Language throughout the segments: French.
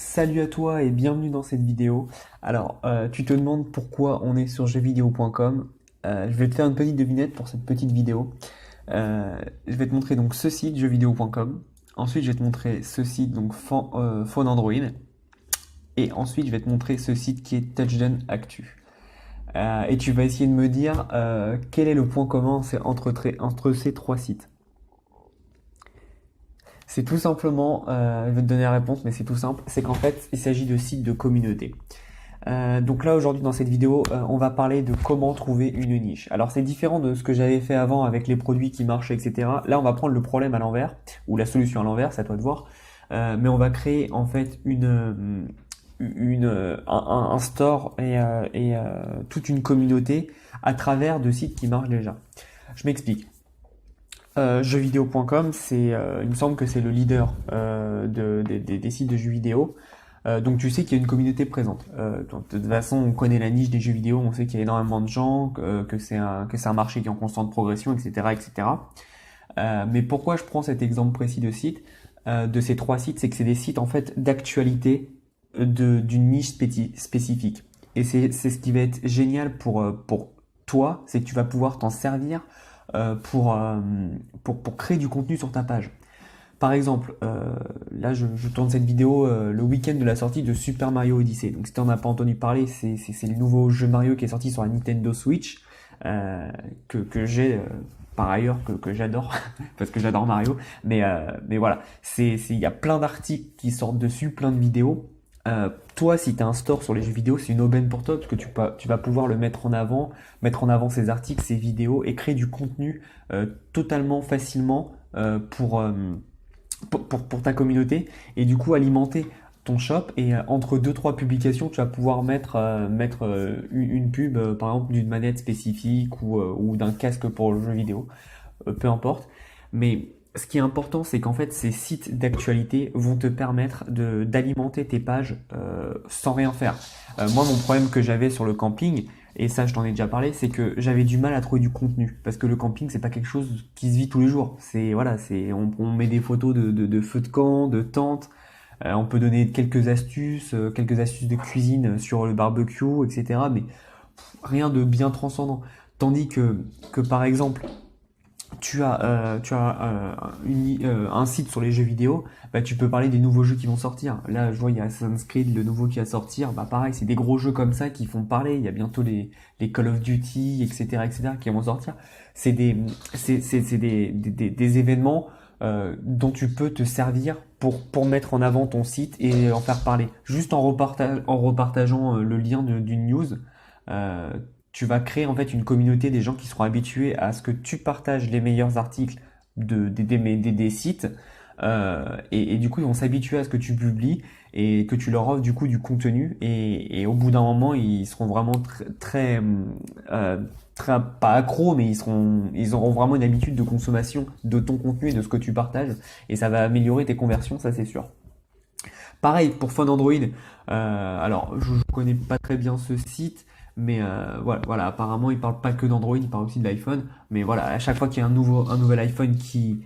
Salut à toi et bienvenue dans cette vidéo. Alors, tu te demandes pourquoi on est sur jeuxvideo.com. Je vais te faire une petite devinette pour cette petite vidéo. Je vais te montrer donc ce site jeuxvideo.com. Ensuite, je vais te montrer ce site donc Phone Android. Et ensuite, je vais te montrer ce site qui est Touchdown Actu. Et tu vas essayer de me dire quel est le point commun entre ces trois sites. C'est tout simplement, je vais te donner la réponse, mais c'est tout simple, c'est qu'en fait, il s'agit de sites de communauté. Donc là aujourd'hui dans cette vidéo, on va parler de comment trouver une niche. Alors c'est différent de ce que j'avais fait avant avec les produits qui marchent, etc. Là on va prendre le problème à l'envers, ou la solution à l'envers, c'est à toi de voir. Mais on va créer en fait un store et toute une communauté à travers de sites qui marchent déjà. Je m'explique. Jeuxvideo.com, il me semble que c'est le leader des sites de jeux vidéo. Donc tu sais qu'il y a une communauté présente. Donc, de toute façon, on connaît la niche des jeux vidéo, on sait qu'il y a énormément de gens, que c'est un marché qui est en constante progression, etc., etc. Mais pourquoi je prends cet exemple précis de site, de ces trois sites, c'est que c'est des sites en fait d'actualité d'une niche spécifique. Et c'est ce qui va être génial pour toi, c'est que tu vas pouvoir t'en servir pour créer du contenu sur ta page. Par exemple, là je tourne cette vidéo le week-end de la sortie de Super Mario Odyssey. Donc si tu n'en as pas entendu parler, c'est le nouveau jeu Mario qui est sorti sur la Nintendo Switch, que j'ai par ailleurs, que j'adore, parce que j'adore Mario. Mais voilà, il y a plein d'articles qui sortent dessus, plein de vidéos. Toi, si tu as un store sur les jeux vidéo, c'est une aubaine pour toi parce que tu vas pouvoir le mettre en avant ces articles, ces vidéos et créer du contenu totalement facilement pour ta communauté et du coup alimenter ton shop et entre deux trois publications tu vas pouvoir mettre une pub par exemple d'une manette spécifique ou d'un casque pour le jeu vidéo, peu importe. Mais ce qui est important, c'est qu'en fait, ces sites d'actualité vont te permettre d'alimenter tes pages sans rien faire. Moi, mon problème que j'avais sur le camping, et ça, je t'en ai déjà parlé, c'est que j'avais du mal à trouver du contenu parce que le camping, c'est pas quelque chose qui se vit tous les jours. On met des photos de feux de camp, de tentes. On peut donner quelques astuces de cuisine sur le barbecue, etc. Mais rien de bien transcendant. Tandis que par exemple, tu as un site sur les jeux vidéo, bah, tu peux parler des nouveaux jeux qui vont sortir. Là, je vois, il y a Assassin's Creed, le nouveau qui va sortir. Bah, pareil, c'est des gros jeux comme ça qui font parler. Il y a bientôt les Call of Duty, etc., etc., qui vont sortir. C'est des événements dont tu peux te servir pour mettre en avant ton site et en faire parler. Juste en repartageant le lien d'une news, euh, tu vas créer en fait une communauté des gens qui seront habitués à ce que tu partages les meilleurs articles des sites et du coup ils vont s'habituer à ce que tu publies et que tu leur offres du coup du contenu et au bout d'un moment ils seront vraiment très pas accros mais ils auront vraiment une habitude de consommation de ton contenu et de ce que tu partages et ça va améliorer tes conversions, ça c'est sûr. Pareil pour Phone Android. Alors, je ne connais pas très bien ce site, mais voilà, apparemment, il parle pas que d'Android, il parle aussi de l'iPhone. Mais voilà, à chaque fois qu'il y a un nouvel iPhone qui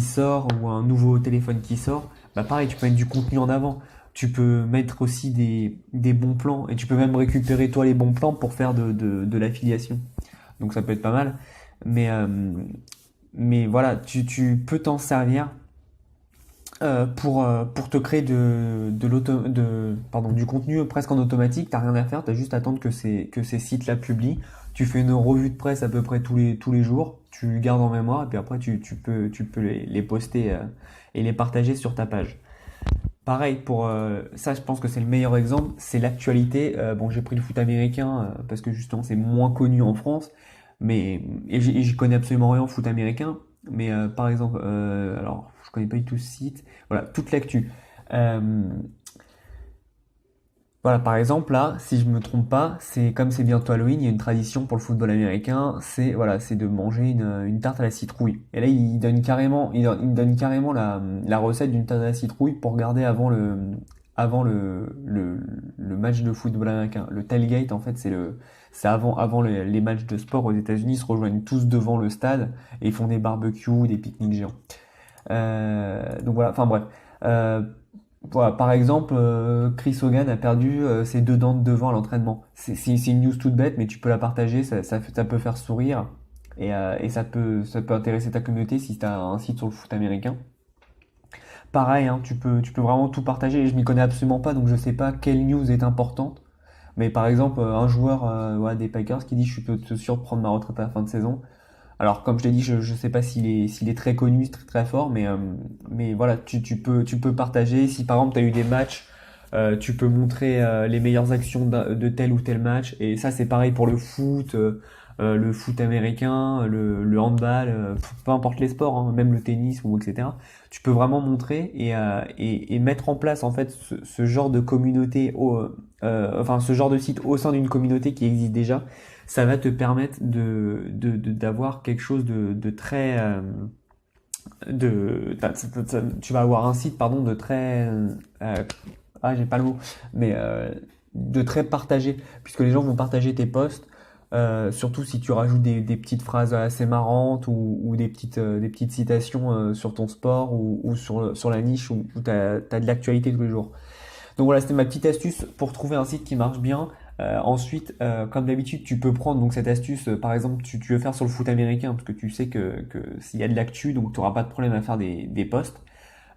sort ou un nouveau téléphone qui sort, bah pareil, tu peux mettre du contenu en avant. Tu peux mettre aussi des bons plans et tu peux même récupérer toi les bons plans pour faire de l'affiliation. Donc ça peut être pas mal. Mais, euh, mais voilà, tu peux t'en servir pour te créer du contenu presque en automatique. T'as rien à faire, t'as juste à attendre que ces sites-là publient. Tu fais une revue de presse à peu près tous les jours, tu le gardes en mémoire et puis après tu peux les poster et les partager sur ta page. Pareil pour ça, je pense que c'est le meilleur exemple, c'est l'actualité. Bon, j'ai pris le foot américain parce que justement c'est moins connu en France, et j'y connais absolument rien en foot américain. Mais par exemple, alors je connais pas du tout ce site. Voilà, toute l'actu. Euh, voilà, par exemple, là, si je me trompe pas, c'est comme c'est bientôt Halloween, il y a une tradition pour le football américain, c'est de manger une tarte à la citrouille. Et là, il donne carrément la recette d'une tarte à la citrouille pour garder avant le match de football américain. Le tailgate, en fait, c'est avant les matchs de sport aux États-Unis, ils se rejoignent tous devant le stade et ils font des barbecues, des pique-niques géants. Donc voilà, enfin bref. Euh, voilà, par exemple, Chris Hogan a perdu ses deux dents de devant à l'entraînement. C'est une news toute bête, mais tu peux la partager, ça peut faire sourire et ça peut intéresser ta communauté si tu as un site sur le foot américain. Pareil, hein, tu peux vraiment tout partager. Je m'y connais absolument pas, donc je sais pas quelle news est importante. Mais par exemple, un joueur ouais, des Packers qui dit je suis peu sûr de prendre ma retraite à la fin de saison. Alors comme je l'ai dit, je sais pas s'il est très connu, très très fort, mais voilà, tu peux partager. Si par exemple tu as eu des matchs, tu peux montrer les meilleures actions de tel ou tel match. Et ça c'est pareil pour le foot américain, le handball, peu importe les sports, hein, même le tennis ou etc. Tu peux vraiment montrer et mettre en place en fait ce genre de communauté, enfin ce genre de site au sein d'une communauté qui existe déjà. Ça va te permettre d'avoir quelque chose de très tu vas avoir un site pardon de très j'ai pas le mot mais de très partagé puisque les gens vont partager tes posts surtout si tu rajoutes des petites phrases assez marrantes ou des petites citations sur ton sport ou sur la niche où tu as de l'actualité tous les jours. Donc voilà, c'était ma petite astuce pour trouver un site qui marche bien. Ensuite, comme d'habitude, tu peux prendre donc cette astuce, par exemple, tu veux faire sur le foot américain, parce que tu sais que s'il y a de l'actu, donc tu n'auras pas de problème à faire des posts.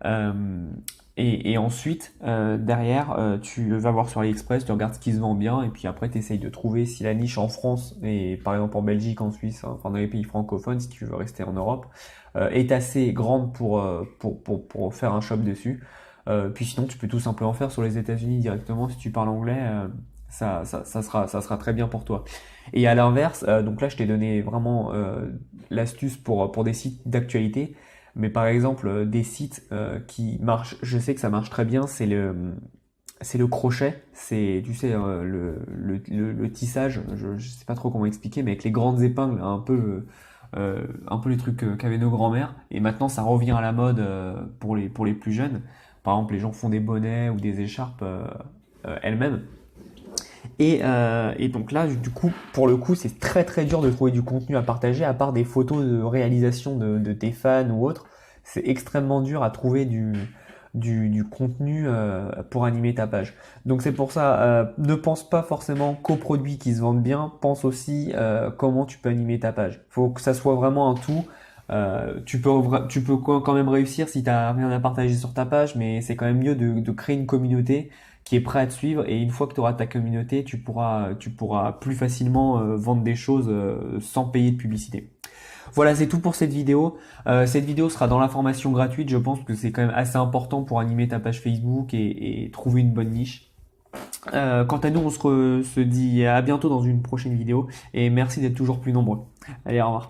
Euh, et ensuite, derrière, tu vas voir sur AliExpress, tu regardes ce qui se vend bien, et puis après, tu essayes de trouver si la niche en France, et par exemple en Belgique, en Suisse, hein, enfin dans les pays francophones, si tu veux rester en Europe, est assez grande pour faire un shop dessus. Puis sinon, tu peux tout simplement faire sur les États-Unis directement si tu parles anglais. Ça sera très bien pour toi. Et à l'inverse, donc là, je t'ai donné vraiment l'astuce pour des sites d'actualité. Mais par exemple, des sites qui marchent, je sais que ça marche très bien, c'est le crochet, c'est, tu sais, le tissage, je sais pas trop comment expliquer, mais avec les grandes épingles, un peu les trucs qu'avaient nos grands-mères. Et maintenant, ça revient à la mode pour les plus jeunes. Par exemple, les gens font des bonnets ou des écharpes elles-mêmes. Et donc là, du coup, pour le coup, c'est très très dur de trouver du contenu à partager, à part des photos de réalisation de tes fans ou autres. C'est extrêmement dur à trouver du contenu pour animer ta page. Donc c'est pour ça, ne pense pas forcément qu'aux produits qui se vendent bien, pense aussi comment tu peux animer ta page. Il faut que ça soit vraiment un tout. Tu peux quand même réussir si tu n'as rien à partager sur ta page, mais c'est quand même mieux de créer une communauté qui est prêt à te suivre et une fois que tu auras ta communauté, tu pourras plus facilement vendre des choses sans payer de publicité. Voilà, c'est tout pour cette vidéo. Cette vidéo sera dans la formation gratuite. Je pense que c'est quand même assez important pour animer ta page Facebook et trouver une bonne niche. Quant à nous, se dit à bientôt dans une prochaine vidéo et merci d'être toujours plus nombreux. Allez, au revoir.